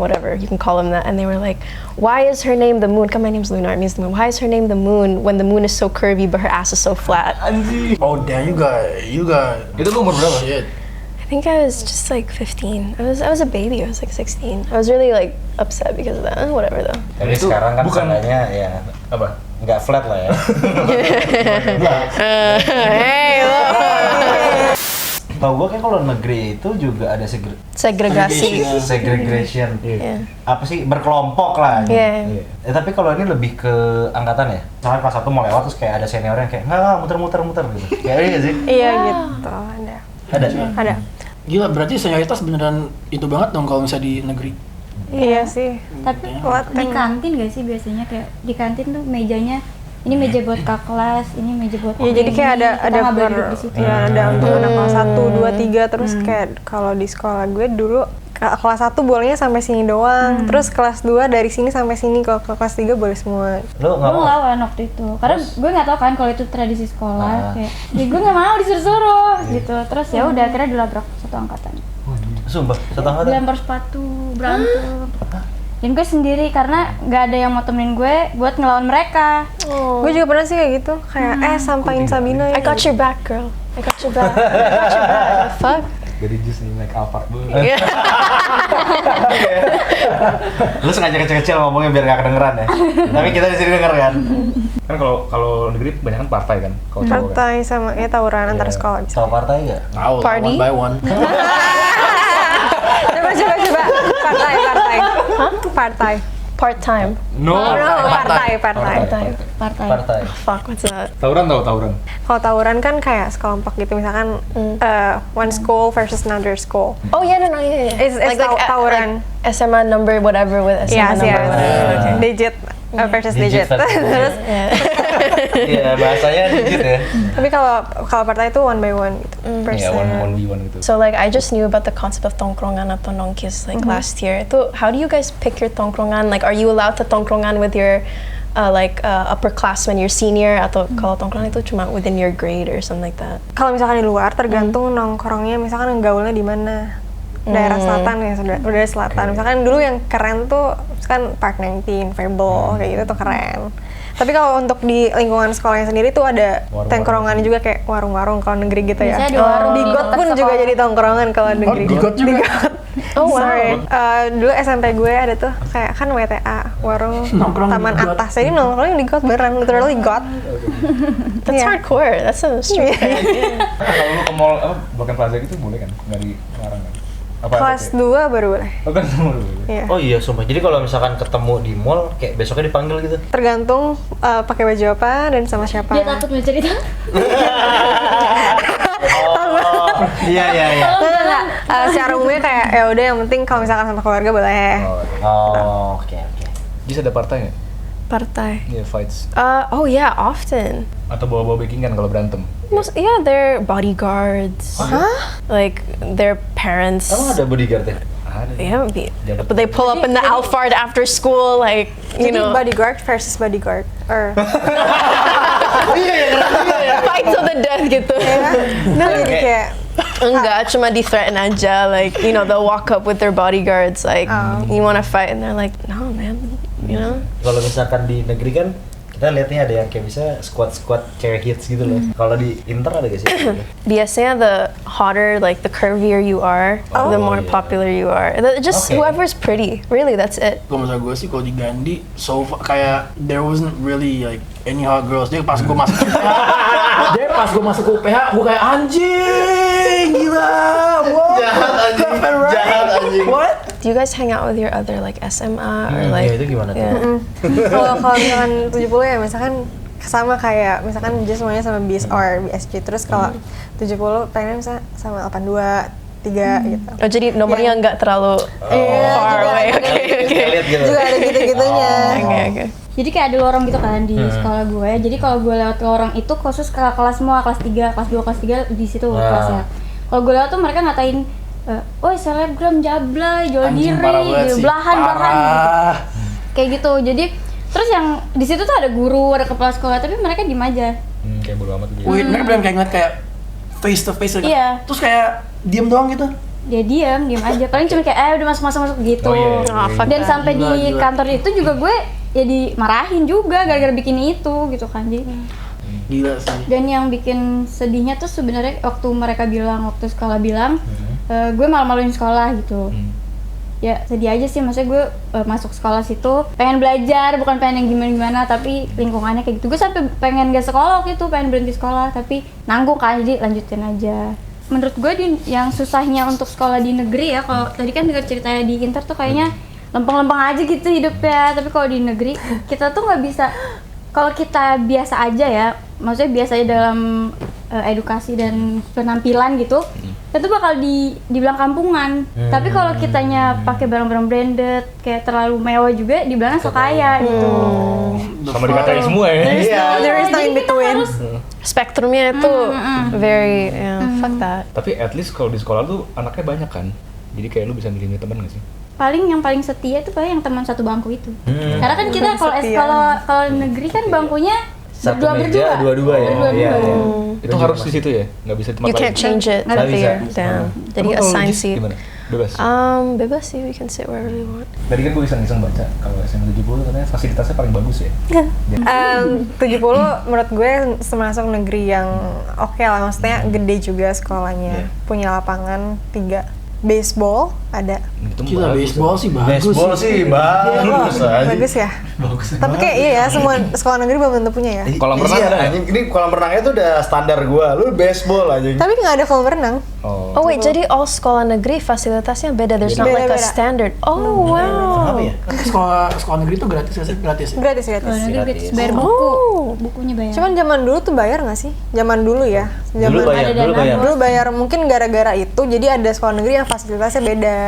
[SPEAKER 2] call him that. And they were like, why is her name the moon? Come, my name's Lunar. It means the moon. Why is her name the moon when the moon is so curvy but her ass is so flat?
[SPEAKER 6] Oh damn, you got.
[SPEAKER 3] Itu lu umur berapa?
[SPEAKER 6] Shit.
[SPEAKER 2] I think I was just like 15. I was a baby. I was like 16. I was really like upset because of that. Whatever though.
[SPEAKER 4] Tapi
[SPEAKER 3] Itu
[SPEAKER 4] sekarang kan
[SPEAKER 3] bukan-
[SPEAKER 4] seenggaknya ya
[SPEAKER 3] Apa?
[SPEAKER 4] nggak flat lah ya.
[SPEAKER 2] Hey, look.
[SPEAKER 4] Tahu gue kayak kalau negeri itu juga ada
[SPEAKER 2] Segregasi.
[SPEAKER 4] segregation.
[SPEAKER 2] Iya.
[SPEAKER 4] Apa sih berkelompok lah.
[SPEAKER 2] Iya.
[SPEAKER 4] Tapi kalau ini lebih ke angkatan ya. Misalnya kelas 1 mau lewat terus kayak ada seniornya yang kayak enggak muter-muter gitu. Kayak iya sih.
[SPEAKER 5] Iya gitu,
[SPEAKER 4] Ada.
[SPEAKER 5] ada.
[SPEAKER 6] Gila, berarti senioritas beneran itu banget dong kalau misalnya di negeri.
[SPEAKER 5] Iya sih.
[SPEAKER 1] Tapi
[SPEAKER 5] What
[SPEAKER 1] di
[SPEAKER 5] the-
[SPEAKER 1] kantin gak sih biasanya kayak di kantin tuh mejanya ini meja buat kak kelas, ini meja buat
[SPEAKER 5] Ya jadi kayak ada
[SPEAKER 1] kita nggak boleh
[SPEAKER 5] per,
[SPEAKER 1] duduk di situ.
[SPEAKER 5] ya ada untuk anak kelas 1, 2, 3 terus kayak kalau di sekolah gue dulu kelas 1 bolehnya sampai sini doang. Terus kelas 2 dari sini sampai sini, kalau ke kelas 3 boleh semua.
[SPEAKER 4] Lu
[SPEAKER 1] Gue
[SPEAKER 4] nggak mau?
[SPEAKER 1] ngelawan waktu itu, karena gue nggak tahu kan kalau itu tradisi sekolah, kayak ya gue nggak mau disuruh-suruh gitu. Terus ya udah akhirnya dilabrak satu angkatan,
[SPEAKER 4] Sumpah, satu angkatan.
[SPEAKER 1] dilempar sepatu, berantem. Dan gue sendiri karena nggak ada yang mau temenin gue buat ngelawan mereka.
[SPEAKER 5] Gue juga pernah sih kayak gitu, kayak sampain Sabina
[SPEAKER 2] I got your back, girl. I got your back. I got your back. The fuck?
[SPEAKER 3] Jadi jus nih naik Alphard dulu.
[SPEAKER 4] Lu sengaja kecil-kecil ngomongnya biar gak kedengeran ya. Tapi kita di sini denger kan.
[SPEAKER 3] Kan kalau negeri kebanyakan partai kan. Kalau cowok kan.
[SPEAKER 5] partai sama ya tawuran antar sekolah bisa.
[SPEAKER 4] Tahu partai nggak?
[SPEAKER 6] Tahu lah,
[SPEAKER 2] Party?
[SPEAKER 6] one by one.
[SPEAKER 5] Coba. Partai. Hah? Partai.
[SPEAKER 2] Part time.
[SPEAKER 3] No.
[SPEAKER 5] Partai.
[SPEAKER 2] Partai.
[SPEAKER 4] Partai.
[SPEAKER 2] Fuck, what's that?
[SPEAKER 3] Tawuran tahu tawuran.
[SPEAKER 5] Kalau tawuran kan kayak sekelompok gitu, misalkan one school versus another school.
[SPEAKER 2] Oh yeah, no, yeah.
[SPEAKER 5] It's tawuran.
[SPEAKER 2] Like SMA number whatever with SMA
[SPEAKER 5] Iya,
[SPEAKER 2] number. whatever.
[SPEAKER 5] Digit versus
[SPEAKER 4] Digit
[SPEAKER 5] digit.
[SPEAKER 4] versus
[SPEAKER 5] Terus
[SPEAKER 4] Iya, bahasanya dikit ya.
[SPEAKER 5] tapi kalau partai itu one by one gitu.
[SPEAKER 3] Iya,
[SPEAKER 5] Person.
[SPEAKER 3] 1v1 gitu.
[SPEAKER 2] So like I just knew about the concept of tongkrongan atau nongkis like last year. So how do you guys pick your tongkrongan? Like are you allowed to tongkrongan with your upperclassmen, your senior, atau kalau tongkrongan itu cuma within your grade or something like that?
[SPEAKER 5] Kalau misalkan di luar tergantung nongkrongnya, misalkan gaulnya di mana. Daerah selatan ya, daerah selatan. Misalkan dulu yang keren tuh kan Park 19, Fable, kayak gitu tuh keren. Tapi kalau untuk di lingkungan sekolahnya sendiri tuh ada
[SPEAKER 3] Warung-warung.
[SPEAKER 5] tongkrongan juga kayak warung-warung kalau negeri gitu ya.
[SPEAKER 1] Biasanya di warung
[SPEAKER 5] Di
[SPEAKER 1] di
[SPEAKER 5] got
[SPEAKER 1] dekat
[SPEAKER 5] pun juga
[SPEAKER 1] sekolah.
[SPEAKER 5] jadi tongkrongan kalau negeri.
[SPEAKER 6] di got juga?
[SPEAKER 5] Di got.
[SPEAKER 2] Oh, wow.
[SPEAKER 5] Sorry. Dulu SMP gue ada tuh kayak kan WTA, warung
[SPEAKER 6] Nongkrong di
[SPEAKER 5] taman
[SPEAKER 6] got.
[SPEAKER 5] atas. Jadi nongkrong di got beneran, literally got.
[SPEAKER 2] That's
[SPEAKER 5] Iya.
[SPEAKER 2] hardcore. That's a street.
[SPEAKER 3] Kalau lu ke mall apa Blok M Plaza gitu boleh kan? Nggak dilarang kan? Apa
[SPEAKER 5] Kelas
[SPEAKER 3] ada
[SPEAKER 5] 2 baru boleh.
[SPEAKER 3] kayak- Oh kan semua boleh.
[SPEAKER 5] Iya.
[SPEAKER 4] Oh iya, sumpah. Jadi kalau misalkan ketemu di mall, kayak besoknya dipanggil gitu.
[SPEAKER 5] Tergantung pakai baju apa dan sama siapa.
[SPEAKER 1] Dia takut mencerita.
[SPEAKER 4] Iya.
[SPEAKER 5] Enggak. Secara umumnya kayak ya udah yang penting kalau misalkan sama keluarga boleh.
[SPEAKER 4] Oh, oke.
[SPEAKER 3] Bisa ada partai nggak?
[SPEAKER 2] Partai.
[SPEAKER 3] Iya, fights.
[SPEAKER 2] Oh yeah, often.
[SPEAKER 3] Atau bawa-bawa backingan kalau berantem.
[SPEAKER 2] Yeah, they're bodyguards. Like their parents.
[SPEAKER 4] Emang ada bodyguard ya?
[SPEAKER 3] Ada.
[SPEAKER 2] Yeah, but they pull up in the Alphard after school, like you
[SPEAKER 5] Jadi
[SPEAKER 2] know,
[SPEAKER 5] bodyguard versus bodyguard. Or
[SPEAKER 2] fight to the death gitu.
[SPEAKER 5] nah, jadi kayak
[SPEAKER 2] Enggak, cuma di threaten aja, like you know, they'll walk up with their bodyguards, like you wanna fight, and they're like, no man, you know.
[SPEAKER 4] Kalau misalkan di negeri kan kita lihatnya ada yang kayak bisa squad cewek hits gitu loh. Kalau di Inter ada gak sih?
[SPEAKER 2] Biasanya the hotter, like the curvier you are, the more popular you are. Just
[SPEAKER 4] Okay.
[SPEAKER 2] whoever's pretty, really, that's it.
[SPEAKER 6] Kalau misalnya gue sih kalau di Gandhi, kayak there wasn't really like any hot girls. Dia pas gue masuk ke UPH, gue kayak anjing, gila, what?
[SPEAKER 4] Jahat anjing.
[SPEAKER 6] What?
[SPEAKER 2] Do you guys hang out with your other like SMA or like?
[SPEAKER 4] Ya itu gimana tuh?
[SPEAKER 2] Yeah.
[SPEAKER 5] kalau misalkan 70 ya misalkan sama kayak misalkan dia semuanya sama BS or BSG, terus kalau 70 pengen misalnya sama 82 3 gitu.
[SPEAKER 2] Oh jadi nomornya nggak terlalu far
[SPEAKER 5] juga
[SPEAKER 2] away.
[SPEAKER 5] ada.
[SPEAKER 2] Oke oke.
[SPEAKER 4] Lihat gitu.
[SPEAKER 5] Juga ada gitu-gitunya.
[SPEAKER 2] Oke oke.
[SPEAKER 1] Jadi kayak ada lorong gitu kan di sekolah gue. Jadi kalau gue lewat lorong itu khusus ke kelas semua, kelas 3, kelas 2, kelas 3 di situ kelasnya. Kalau gue lewat tuh mereka ngatain, "Woi, selebgram jablay, jual
[SPEAKER 6] Anjing,
[SPEAKER 1] diri,
[SPEAKER 6] parah banget sih.
[SPEAKER 1] belahan."
[SPEAKER 6] Parah.
[SPEAKER 1] Kayak gitu. Jadi terus yang di situ tuh ada guru, ada kepala sekolah, tapi mereka diem aja.
[SPEAKER 3] Kayak bodo amat gitu.
[SPEAKER 6] Wih, mereka bilang kayak ngeliat kayak face to face gitu.
[SPEAKER 1] Iya.
[SPEAKER 6] Terus kayak diem doang gitu.
[SPEAKER 1] Dia diam aja. Paling cuma kayak udah masuk gitu.
[SPEAKER 3] Oh, iya,
[SPEAKER 2] Oh, fuck
[SPEAKER 1] Dan
[SPEAKER 2] that.
[SPEAKER 1] sampai di
[SPEAKER 6] Gila.
[SPEAKER 1] kantor itu juga gue ya dimarahin juga gara-gara bikin itu gitu kan. Jadi
[SPEAKER 6] Gila sih.
[SPEAKER 1] dan yang bikin sedihnya tuh sebenarnya waktu mereka bilang, waktu sekolah bilang gue malu-maluin sekolah gitu. Ya sedih aja sih, maksudnya gue masuk sekolah situ pengen belajar, bukan pengen yang gimana-gimana, tapi lingkungannya kayak gitu. Gue sampai pengen gak sekolah waktu itu, pengen berhenti sekolah, tapi nanggung kan, jadi lanjutin aja. Menurut gue yang susahnya untuk sekolah di negeri ya, kalau tadi kan dengar ceritanya di Inter tuh kayaknya lempeng-lempeng aja gitu hidupnya, tapi kalau di negeri kita tuh nggak bisa. Kalau kita biasa aja ya, maksudnya biasa aja dalam edukasi dan penampilan gitu, itu bakal dibilang kampungan. Tapi kalau kitanya pakai barang-barang branded, kayak terlalu mewah juga, dibilangnya so kaya gitu.
[SPEAKER 3] Sama dikatain semua ya.
[SPEAKER 4] Iya.
[SPEAKER 5] There is no
[SPEAKER 1] Jadi
[SPEAKER 5] in
[SPEAKER 1] kita
[SPEAKER 5] between.
[SPEAKER 1] harus
[SPEAKER 2] Spektrumnya itu very fuck that.
[SPEAKER 3] Tapi at least kalau di sekolah tuh anaknya banyak kan. Jadi kayak lu bisa milih teman nggak sih?
[SPEAKER 1] yang paling setia itu paling yang teman satu bangku itu. Karena kan kita
[SPEAKER 5] Setia.
[SPEAKER 1] kalau negeri kan bangkunya
[SPEAKER 4] Satu
[SPEAKER 1] berdua
[SPEAKER 4] meja, dua-dua ya. Iya, iya.
[SPEAKER 3] Itu harus di situ ya? Nggak bisa di tempat
[SPEAKER 2] You can't
[SPEAKER 3] lain?
[SPEAKER 2] change it.
[SPEAKER 1] Nggak
[SPEAKER 2] That's
[SPEAKER 4] bisa.
[SPEAKER 2] your damn. Jadi
[SPEAKER 3] Emang kalau
[SPEAKER 2] assign
[SPEAKER 3] Jis
[SPEAKER 2] seat.
[SPEAKER 3] Gimana? Bebas?
[SPEAKER 2] Bebas sih, we can sit wherever we want.
[SPEAKER 3] Tadi kan gue iseng-iseng baca, kalau SMA 70 katanya fasilitasnya paling bagus ya?
[SPEAKER 5] 70 menurut gue termasuk negeri yang oke lah, maksudnya gede juga sekolahnya, punya lapangan 3, baseball ada,
[SPEAKER 3] Itu
[SPEAKER 6] Gila,
[SPEAKER 3] bagus.
[SPEAKER 6] baseball sih bagus.
[SPEAKER 4] Baseball sih bagus aja.
[SPEAKER 5] bagus ya. Tapi kayak iya ya, semua sekolah negeri belum tentu punya ya.
[SPEAKER 3] Kolam renang
[SPEAKER 4] Iya,
[SPEAKER 3] ada ya?
[SPEAKER 4] anjing. Ini kolam renangnya tuh udah standar gua. Lu baseball aja.
[SPEAKER 5] Tapi nggak ada kolam renang.
[SPEAKER 3] Oh.
[SPEAKER 2] Oh wait, jadi all sekolah negeri fasilitasnya beda. There's not like a
[SPEAKER 5] Beda-beda.
[SPEAKER 2] standard. Oh wow.
[SPEAKER 4] Kenapa ya?
[SPEAKER 6] Sekolah negeri tuh gratis ya sih? Gratis ya?
[SPEAKER 5] Gratis
[SPEAKER 1] Kalau
[SPEAKER 5] gratis.
[SPEAKER 1] negeri
[SPEAKER 4] Gratis.
[SPEAKER 1] bayar buku, bukunya bayar.
[SPEAKER 5] Cuman zaman dulu tuh bayar nggak sih? Zaman dulu ya.
[SPEAKER 4] Dulu
[SPEAKER 5] Zaman
[SPEAKER 4] bayar,
[SPEAKER 1] ada
[SPEAKER 4] dulu
[SPEAKER 1] dana.
[SPEAKER 4] bayar.
[SPEAKER 5] dulu bayar mungkin gara-gara itu jadi ada sekolah negeri yang fasilitasnya beda.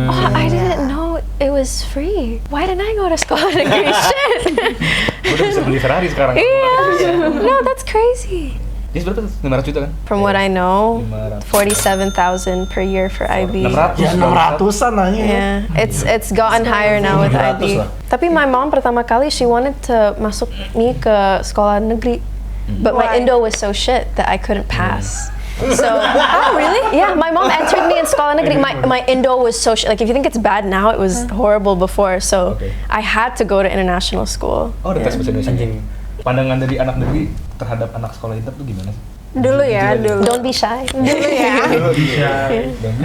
[SPEAKER 2] Oh, I didn't know it was free. Why didn't I go to sekolah negeri? Shit.
[SPEAKER 3] Udah bisa beli Ferrari sekarang.
[SPEAKER 2] Yeah. No, that's crazy.
[SPEAKER 3] Jadi berapa? 500 juta kan?
[SPEAKER 2] From what I know,
[SPEAKER 3] 500.
[SPEAKER 2] 47,000 per year for IB.
[SPEAKER 3] 600.
[SPEAKER 6] Ya 600-an aja.
[SPEAKER 2] Yeah, it's gotten higher now with
[SPEAKER 4] 700
[SPEAKER 2] IB.
[SPEAKER 4] lah.
[SPEAKER 2] Tapi my mom pertama kali she wanted to masuk me ke sekolah negeri, but my
[SPEAKER 5] Why?
[SPEAKER 2] Indo was so shit that I couldn't pass. So, oh really? Yeah, my mom entered me in sekolah negeri. My Indo was so shit. Like if you think it's bad now, it was horrible before. So
[SPEAKER 3] Okay.
[SPEAKER 2] I had to go to international school.
[SPEAKER 3] Oh, ada tes bahasa Indonesia.
[SPEAKER 4] Anjing.
[SPEAKER 3] Pandangan dari anak negeri terhadap anak sekolah Inter tuh gimana sih?
[SPEAKER 5] Dulu ya, dulu.
[SPEAKER 2] Don't be shy.
[SPEAKER 5] Dulu ya.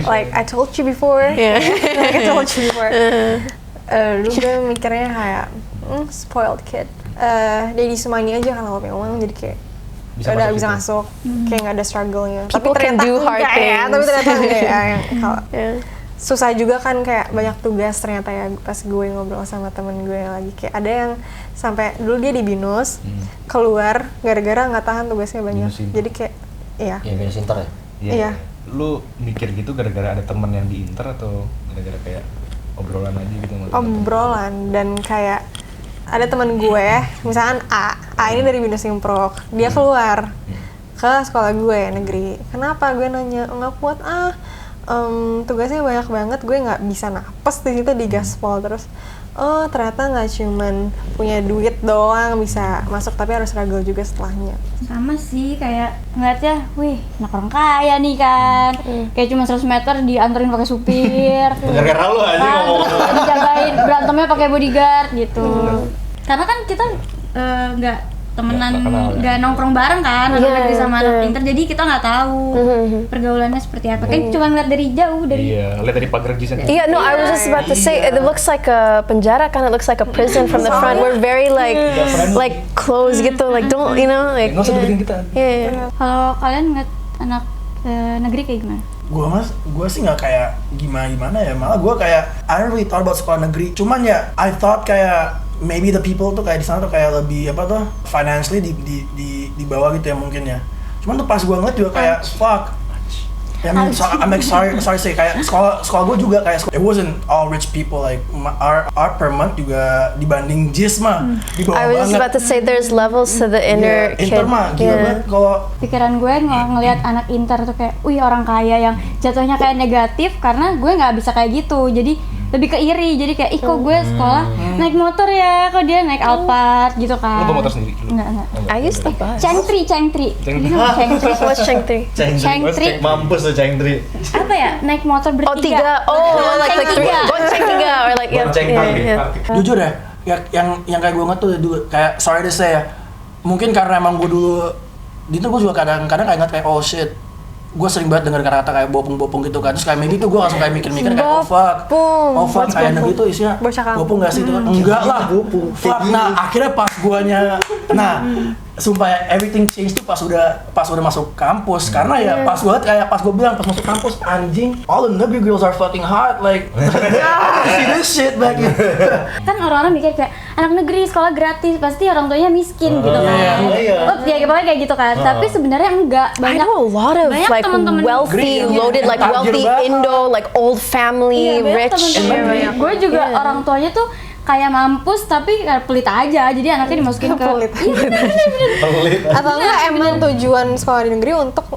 [SPEAKER 5] Like I told you before.
[SPEAKER 2] Yeah.
[SPEAKER 5] Like I told you before. Dulu gue mikirnya kayak spoiled kid. Jadi semani aja kan kalau pengen uang, jadi kayak
[SPEAKER 3] Bisa
[SPEAKER 5] udah
[SPEAKER 3] masuk
[SPEAKER 5] bisa
[SPEAKER 3] gitu.
[SPEAKER 5] masuk, kayak nggak ada struggle-nya.
[SPEAKER 2] People can do hard
[SPEAKER 5] enggak ya, tapi
[SPEAKER 2] things.
[SPEAKER 5] ternyata enggak ya. Kalau
[SPEAKER 2] Yeah.
[SPEAKER 5] susah juga kan kayak banyak tugas ternyata ya, pas gue ngobrol sama temen gue yang lagi kayak ada yang sampai dulu dia di binus keluar gara-gara nggak tahan tugasnya banyak,
[SPEAKER 4] Binus Inter.
[SPEAKER 5] jadi kayak iya
[SPEAKER 4] Iya, minus Inter ya.
[SPEAKER 5] Iya.
[SPEAKER 3] Lu mikir gitu gara-gara ada temen yang di Inter atau gara-gara kayak obrolan aja gitu? sama temen-temen?
[SPEAKER 5] obrolan dan kayak ada temen gue misalkan A ini dari binus Improk, dia keluar ke sekolah gue negeri. Kenapa? Gue nanya, nggak kuat tugasnya banyak banget, gue nggak bisa napes di situ di gaspol. Terus oh ternyata nggak cuman punya duit doang bisa masuk, tapi harus struggle juga setelahnya.
[SPEAKER 1] Sama sih, kayak ngeliatnya, wih, anak orang kaya nih kan. Kayak cuma 100 meter dianterin pakai supir.
[SPEAKER 4] Gara-gara lu aja
[SPEAKER 1] Kan,
[SPEAKER 4] ngomong.
[SPEAKER 1] terus dijagain, berantemnya pakai bodyguard gitu. Karena kan kita nggak temenan,
[SPEAKER 3] Nggak kenal, ya.
[SPEAKER 1] nggak nongkrong bareng kan, anak
[SPEAKER 2] Iya,
[SPEAKER 1] negeri sama anak
[SPEAKER 2] iya.
[SPEAKER 1] Inter, jadi kita nggak tahu pergaulannya seperti apa. Kan cuma ngeliat dari jauh, dari
[SPEAKER 3] Iya, lihat dari pagar Jisan.
[SPEAKER 2] Yeah, no, I was just about to say it looks like a penjara, kind of looks like a prison from the front. We're very like close gitu, like don't you know like.
[SPEAKER 3] Nggak usah deketin kita.
[SPEAKER 2] Yeah.
[SPEAKER 1] Kalau kalian ngeliat anak negeri kayak gimana?
[SPEAKER 6] Gue sih nggak kayak gimana ya, malah gue kayak I don't really thought about sekolah negeri. Cuman ya I thought kayak maybe the people tuh kayak di sana tuh kayak lebih apa tuh financially di bawah gitu ya mungkin ya. Cuman tuh pas gue ngeliat juga kayak fuck. I mean, I'm like sorry say kayak sekolah gue juga kayak it wasn't all rich people, like our per month juga dibanding JIS mah di bawah
[SPEAKER 2] I was
[SPEAKER 6] banget.
[SPEAKER 2] about to say there's levels to the inner
[SPEAKER 6] Iya,
[SPEAKER 2] kid.
[SPEAKER 6] Inter mah gila banget kalau
[SPEAKER 1] Pikiran gue ngelihat anak Inter tuh kayak, wih orang kaya yang jatuhnya kayak negatif karena gue nggak bisa kayak gitu. Jadi lebih ke iri. Jadi kayak ih kok gue sekolah naik motor ya, kok dia naik Alphard gitu kan.
[SPEAKER 3] Lu bawa motor sendiri?
[SPEAKER 1] Enggak.
[SPEAKER 2] I used to bus.
[SPEAKER 1] Cengtri. You know Cengtri.
[SPEAKER 2] What's Chengtri?
[SPEAKER 1] Cengtri.
[SPEAKER 4] Mampus tuh Cengtri.
[SPEAKER 1] Apa ya? Naik motor
[SPEAKER 2] Oh,
[SPEAKER 1] bertiga.
[SPEAKER 2] 3. Oh, like 3. Bonceng 3 or like
[SPEAKER 4] Bonceng tiga.
[SPEAKER 6] Jujur ya, yang kayak gue tuh dulu kayak sorry to say ya, mungkin karena emang gue dulu itu gue juga kadang-kadang kayak ingat kayak oh shit, gue sering banget denger kata-kata kayak bopung gitu kan, terus kayak maybe tuh gue langsung kayak mikir-mikir kayak oh fuck kayak negeri tuh isinya
[SPEAKER 5] Bocah kampung.
[SPEAKER 6] bopung gak sih itu? Enggak lah, fuck. Nah akhirnya pas guanya, sumpah ya, everything change tuh pas udah masuk kampus, karena ya pas gue bilang pas masuk kampus anjing, all the negeri girls are fucking hot, like see this shit back in.
[SPEAKER 1] Kan orang-orang mikir kayak anak negeri sekolah gratis pasti orang tuanya miskin gitu kan.
[SPEAKER 4] iya.
[SPEAKER 1] Ya pokoknya kayak gitu kan. Tapi sebenarnya enggak.
[SPEAKER 2] I know a lot of
[SPEAKER 1] banyak
[SPEAKER 2] like
[SPEAKER 1] teman-teman
[SPEAKER 2] wealthy,
[SPEAKER 6] negeri,
[SPEAKER 2] loaded, like
[SPEAKER 6] tajir
[SPEAKER 2] wealthy
[SPEAKER 6] banget.
[SPEAKER 2] Indo, like old family,
[SPEAKER 1] banyak
[SPEAKER 2] rich.
[SPEAKER 1] temen-temen gue juga orang tuanya tuh kayak mampus tapi kayak pelit aja, jadi anaknya dimasukin ke
[SPEAKER 5] Pelit.
[SPEAKER 1] Iya bener.
[SPEAKER 5] Atau enggak emang tujuan sekolah di negeri untuk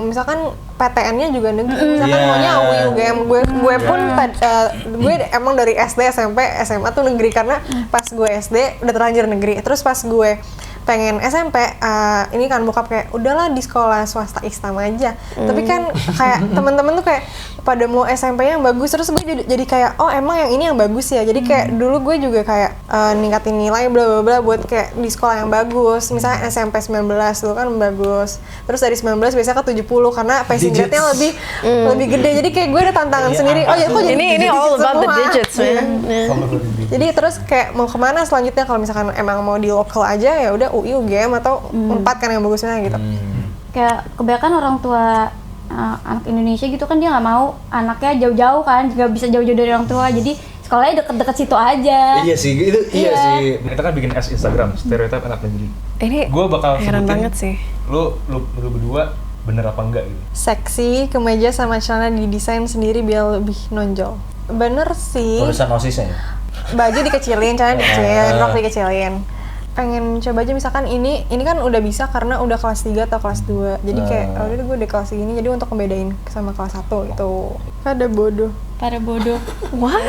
[SPEAKER 5] misalkan PTN-nya juga negeri, misalkan
[SPEAKER 4] Iya.
[SPEAKER 5] maunya UI UGM, gue pun gue emang dari SD SMP SMA tuh negeri karena pas gue SD udah terlanjur negeri, terus pas gue pengen SMP ini kan bokap kayak udahlah di sekolah swasta Islam aja, tapi kan kayak teman-teman tuh kayak pada mau SMP yang bagus, terus gue jadi kayak oh emang yang ini yang bagus ya, jadi kayak dulu gue juga kayak ningkatin nilai bla bla bla buat kayak di sekolah yang bagus, misalnya SMP 19 dulu kan bagus, terus dari 19 biasanya ke 70 karena passing grade-nya lebih gede, jadi kayak gue ada tantangan sendiri, oh ya kok jadi
[SPEAKER 2] Ini
[SPEAKER 5] digit
[SPEAKER 2] all about the
[SPEAKER 5] semua?
[SPEAKER 2] digits, man. Yeah.
[SPEAKER 5] Jadi terus kayak mau kemana selanjutnya kalau misalkan emang mau di lokal aja ya udah UI UGM atau 4 kan yang bagusnya gitu.
[SPEAKER 1] Kayak kebanyakan orang tua anak Indonesia gitu kan dia nggak mau anaknya jauh-jauh kan, nggak bisa jauh-jauh dari orang tua, jadi sekolahnya deket-deket situ aja.
[SPEAKER 4] Iya sih, itu iya sih.
[SPEAKER 3] Kita kan bikin Instagram, stereotip anak negeri.
[SPEAKER 2] Ini
[SPEAKER 3] Gue bakal
[SPEAKER 2] heran
[SPEAKER 3] sebutin,
[SPEAKER 2] banget sih.
[SPEAKER 3] lu berdua bener apa enggak gitu.
[SPEAKER 5] Seksi, kemeja sama celana didesain sendiri biar lebih nonjol. Bener sih.
[SPEAKER 4] Urusan OSIS-nya ya?
[SPEAKER 5] Baju dikecilin, celana dikecilin, rok dikecilin. Pengen coba aja misalkan ini kan udah bisa karena udah kelas 3 atau kelas 2. Jadi kayak oh udah gue udah kelas segini, jadi untuk ngebedain sama kelas 1 gitu. Ada bodoh.
[SPEAKER 1] Pada bodoh.
[SPEAKER 2] What?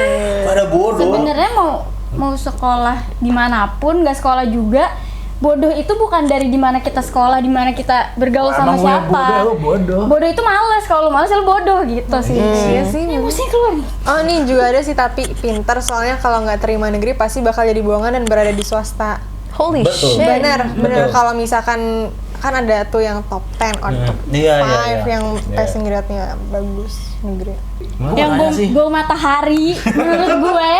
[SPEAKER 4] Pada bodoh.
[SPEAKER 1] Sebenarnya mau sekolah dimanapun, nggak sekolah juga, bodoh itu bukan dari dimana kita sekolah, dimana kita bergaul sama
[SPEAKER 6] Emang gue yang
[SPEAKER 1] siapa.
[SPEAKER 6] bodoh, lu bodoh.
[SPEAKER 1] Bodoh itu males, kalau lu males lu bodoh gitu sih.
[SPEAKER 5] Iya sih.
[SPEAKER 1] Emosinya keluar nih.
[SPEAKER 5] Oh nih juga ada sih tapi pintar soalnya kalau nggak terima negeri pasti bakal jadi buangan dan berada di swasta.
[SPEAKER 2] Holy
[SPEAKER 4] Betul.
[SPEAKER 2] shit.
[SPEAKER 5] Bener
[SPEAKER 4] Betul.
[SPEAKER 5] kalau misalkan kan ada tuh yang top 10 or top 5
[SPEAKER 4] Iya, iya.
[SPEAKER 5] yang
[SPEAKER 4] Iya.
[SPEAKER 5] passing grade-nya bagus negeri.
[SPEAKER 1] Yang
[SPEAKER 6] Makanya sih.
[SPEAKER 1] bau matahari menurut gue.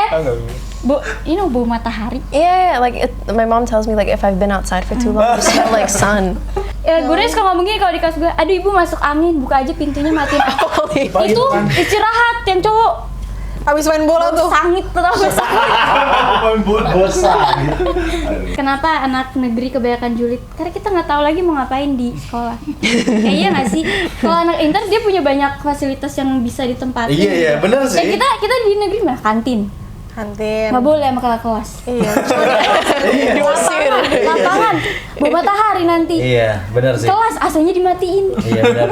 [SPEAKER 1] Bau matahari.
[SPEAKER 2] Yeah, like my mom tells me like if I've been outside for too long, you smell like sun.
[SPEAKER 1] Ya, gue suka ngomong gini kalau di kelas gue, aduh ibu masuk angin, buka aja pintunya matiin.
[SPEAKER 2] Holy.
[SPEAKER 1] Itu istirahat yang cowok.
[SPEAKER 5] Abis main bola tuh.
[SPEAKER 1] Sangit tuh tau gak sangit.
[SPEAKER 4] Bosan.
[SPEAKER 1] Kenapa anak negeri kebanyakan julid? Karena kita nggak tahu lagi mau ngapain di sekolah. Kayak iya nggak sih? Kalau anak inter dia punya banyak fasilitas yang bisa ditempatin.
[SPEAKER 4] Iya, iya, bener sih.
[SPEAKER 1] Kita di negeri mah kantin.
[SPEAKER 5] Kantin.
[SPEAKER 1] Nggak boleh sama kakak kelas.
[SPEAKER 5] Iya.
[SPEAKER 1] Lapangan, bau matahari nanti.
[SPEAKER 4] Iya, bener sih.
[SPEAKER 1] Kelas AC-nya dimatiin.
[SPEAKER 4] Iya, benar.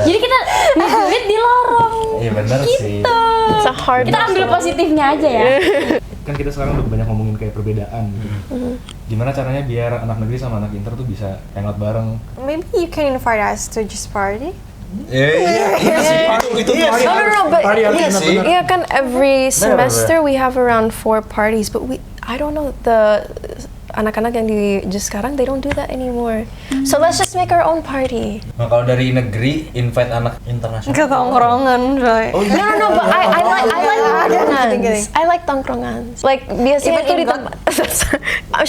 [SPEAKER 1] Jadi kita ngejulit di lorong.
[SPEAKER 4] Iya, bener sih.
[SPEAKER 1] Gitu.
[SPEAKER 2] It's a hard
[SPEAKER 1] Kita ambil positifnya aja ya.
[SPEAKER 3] Kan kita sekarang udah banyak ngomongin kayak perbedaan gitu. Gimana caranya biar anak negeri sama anak inter tuh bisa hangout bareng?
[SPEAKER 5] Maybe you can invite us to just party.
[SPEAKER 4] Iya sih. Itu
[SPEAKER 2] No, no, but
[SPEAKER 6] Party harus
[SPEAKER 4] iya sih.
[SPEAKER 2] yeah, kan every semester we have around 4 parties, but I don't know the anak-anak yang di just sekarang they don't do that anymore. So let's just make our own party.
[SPEAKER 4] Nah, kalau dari negeri invite anak internasional.
[SPEAKER 5] Ke tongkrongan, Roy.
[SPEAKER 4] Oh, iya.
[SPEAKER 2] No, but I like
[SPEAKER 5] Kidding.
[SPEAKER 2] tongkrongan. I like tongkrongan. Like biasanya
[SPEAKER 5] Even
[SPEAKER 2] tuh di
[SPEAKER 5] in
[SPEAKER 2] tempat.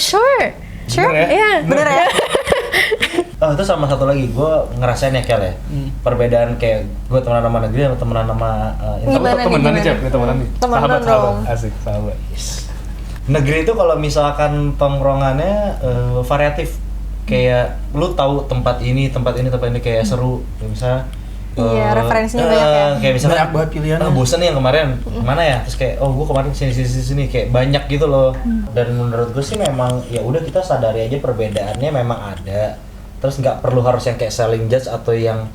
[SPEAKER 2] Sure.
[SPEAKER 4] Bener ya?
[SPEAKER 2] Yeah.
[SPEAKER 5] Bener ya?
[SPEAKER 4] Oh, itu sama satu lagi, gue ngerasain ya Kel ya. Perbedaan kayak gue temenan sama negeri sama temenan sama
[SPEAKER 5] Gimana nih,
[SPEAKER 3] Temenan nih,
[SPEAKER 5] gimana?
[SPEAKER 3] Cep. Ini temenan nih.
[SPEAKER 5] Temenan
[SPEAKER 3] Sahabat.
[SPEAKER 5] dong.
[SPEAKER 3] Asik, sahabat.
[SPEAKER 4] Negeri itu kalau misalkan tongkrongannya variatif. Kayak lu tahu tempat ini kayak seru. Kayak misalnya
[SPEAKER 5] Iya, referensinya banyak ya.
[SPEAKER 4] Kayak misalnya
[SPEAKER 6] Banyak banget pilihannya.
[SPEAKER 4] bosen nih yang kemarin. Mana ya? Terus kayak oh gue kemarin sini kayak banyak gitu loh. Dan menurut gue sih memang ya udah kita sadari aja perbedaannya memang ada. Terus nggak perlu harus yang kayak selling judge atau yang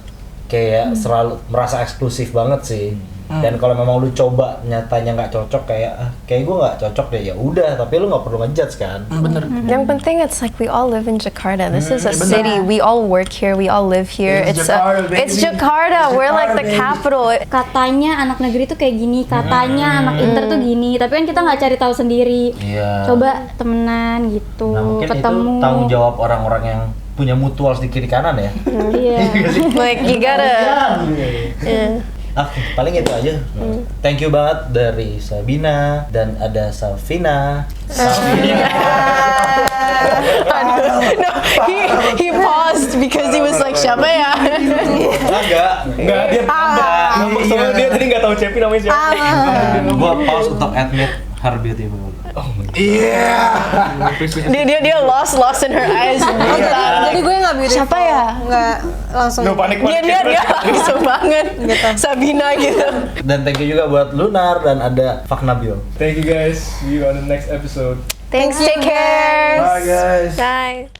[SPEAKER 4] kayak selalu merasa eksklusif banget sih. Dan kalau memang lu coba nyatanya nggak cocok kayak gue nggak cocok deh, ya udah, tapi lu nggak perlu ngejudge kan.
[SPEAKER 6] Bener.
[SPEAKER 2] Yang penting it's like we all live in Jakarta. This is a city. We all work here. We all live here.
[SPEAKER 6] It's Jakarta, baby.
[SPEAKER 2] It's Jakarta. We're like the capital.
[SPEAKER 1] Katanya anak negeri tuh kayak gini, katanya anak inter tuh gini, tapi kan kita nggak cari tahu sendiri.
[SPEAKER 4] Iya.
[SPEAKER 1] Coba temenan gitu,
[SPEAKER 4] Nah, mungkin
[SPEAKER 1] ketemu.
[SPEAKER 4] itu tanggung jawab orang-orang yang punya mutuals di kiri kanan ya.
[SPEAKER 1] Iya.
[SPEAKER 2] Like you gotta. Yeah.
[SPEAKER 4] Oke, paling itu aja. Thank you banget dari Sabina dan ada Safina.
[SPEAKER 2] No, he paused because he was like siapa ya?
[SPEAKER 3] Enggak, dia ngambek soalnya dia tadi nggak tahu Cepi namanya siapa.
[SPEAKER 4] Gua pause untuk admit her beautiful.
[SPEAKER 2] Dia lost in her eyes.
[SPEAKER 5] Jadi gue nggak beautiful.
[SPEAKER 2] Siapa ya?
[SPEAKER 5] Nggak langsung.
[SPEAKER 3] Panik.
[SPEAKER 2] Dia langsung banget.
[SPEAKER 5] Gitu.
[SPEAKER 2] Sabina gitu.
[SPEAKER 4] Dan thank you juga buat Lunar dan ada Faknabil.
[SPEAKER 3] Thank you guys. See you on the next episode.
[SPEAKER 2] Thanks. Take care.
[SPEAKER 6] Bye guys.
[SPEAKER 2] Bye.